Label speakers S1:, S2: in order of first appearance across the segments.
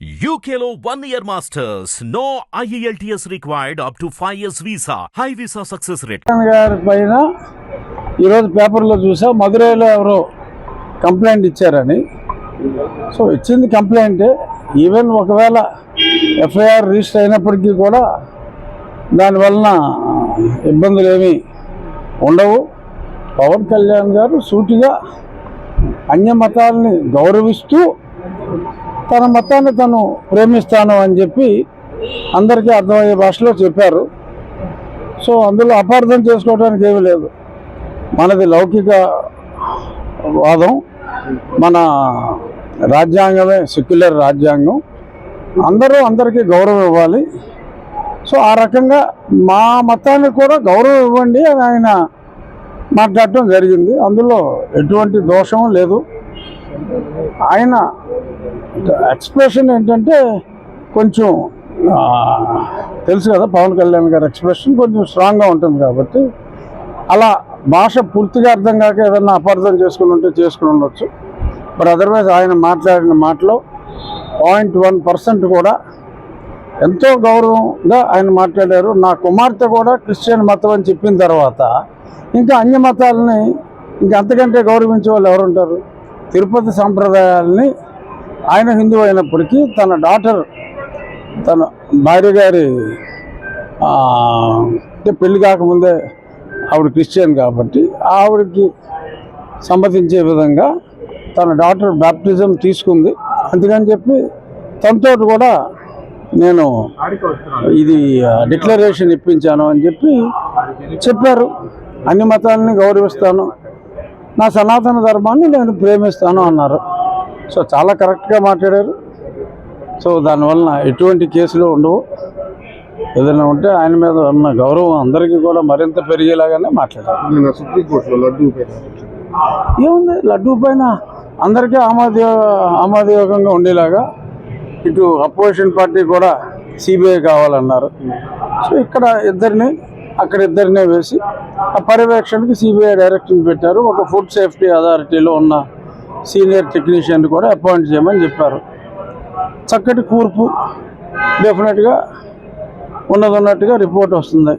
S1: UKLO 1 year masters. No IELTS required up to 5 years visa. High visa success rate.
S2: గారి పైన ఈరోజు పేపర్లో చూసా మధురైలో ఎవరో కంప్లైంట్ ఇచ్చారని. సో ఇచ్చింది కంప్లైంటే. ఈవెన్ ఒకవేళ ఎఫ్ఐఆర్ రిజిస్టర్ అయినప్పటికీ కూడా దానివలన ఇబ్బందులు ఏమీ ఉండవు. పవన్ కళ్యాణ్ గారు సూటిగా అన్య మతాలని గౌరవిస్తూ తన మతాన్ని తను ప్రేమిస్తాను అని చెప్పి అందరికీ అర్థమయ్యే భాషలో చెప్పారు. సో అందులో అపార్థం చేసుకోవడానికి ఏమీ లేదు. మనది లౌకిక వాదం, మన రాజ్యాంగమే సెక్యులర్ రాజ్యాంగం. అందరికీ గౌరవం ఇవ్వాలి. సో ఆ రకంగా మా మతానికి కూడా గౌరవం ఇవ్వండి అని ఆయన మాట్లాడటం జరిగింది. అందులో ఎటువంటి దోషం లేదు. ఆయన ఎక్స్ప్రెషన్ ఏంటంటే కొంచెం తెలుసు కదా, పవన్ కళ్యాణ్ గారి ఎక్స్ప్రెషన్ కొంచెం స్ట్రాంగ్గా ఉంటుంది కాబట్టి అలా భాష పూర్తిగా అర్థం కాక ఏదన్నా అపార్థం చేసుకుని ఉంటే చేసుకుని ఉండొచ్చు. బట్ అదర్వైజ్ ఆయన మాట్లాడిన మాటలో 0.1% కూడా ఎంతో గౌరవంగా ఆయన మాట్లాడారు. నా కుమార్తె కూడా క్రిస్టియన్ మతం అని చెప్పిన తర్వాత ఇంకా అన్య మతాలని ఇంకా అంతకంటే గౌరవించే వాళ్ళు ఎవరుంటారు? తిరుపతి సాంప్రదాయాలని ఆయన హిందువు అయినప్పటికీ తన డాటర్, తన భార్య గారి పెళ్లి కాకముందే ఆవిడ క్రిస్టియన్ కాబట్టి ఆవిడకి సమ్మతించే విధంగా తన డాటర్ బ్యాప్టిజం తీసుకుంది. అందుకని చెప్పి తనతో కూడా నేను ఇది డిక్లరేషన్ ఇప్పించాను అని చెప్పి చెప్పారు. అన్ని మతాలని గౌరవిస్తాను, నా సనాతన ధర్మాన్ని నేను ప్రేమిస్తాను అన్నారు. సో చాలా కరెక్ట్గా మాట్లాడారు. సో దానివలన ఎటువంటి కేసులు ఉండవు. ఏదైనా ఉంటే ఆయన మీద ఉన్న గౌరవం అందరికీ కూడా మరింత పెరిగేలాగానే మాట్లాడారు. ఏముంది, లడ్డూ పైన అందరికీ ఆమోదయోగంగా ఉండేలాగా ఇటు అపోజిషన్ పార్టీ కూడా సిబిఐ కావాలన్నారు. సో ఇక్కడ ఇద్దరిని అక్కడ ఇద్దరినే వేసి ఆ పర్యవేక్షణకి సిబిఐ డైరెక్టర్ని పెట్టారు. ఒక ఫుడ్ సేఫ్టీ అథారిటీలో ఉన్న సీనియర్ టెక్నీషియన్ కూడా అపాయింట్ చేయమని చెప్పారు. చక్కటి కూర్పు, డెఫినెట్గా ఉన్నట్టుగా రిపోర్ట్ వస్తుంది.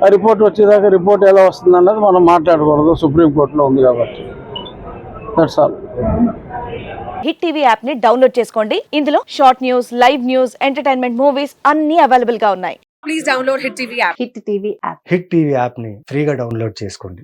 S2: ఆ రిపోర్ట్ వచ్చేదాకా రిపోర్ట్ ఎలా వస్తుంది అన్నది మనం మాట్లాడకూడదు, సుప్రీంకోర్టులో ఉంది కాబట్టి. That's all.
S3: Hit TV app ని డౌన్లోడ్ చేసుకోండి. ఇందులో short news, live news, entertainment movies అన్ని అవైలబుల్ గా ఉన్నాయి.
S4: Please download Hit TV app.
S3: Hit TV app.
S5: Hit TV యాప్ని ఫ్రీగా డౌన్లోడ్ చేసుకోండి.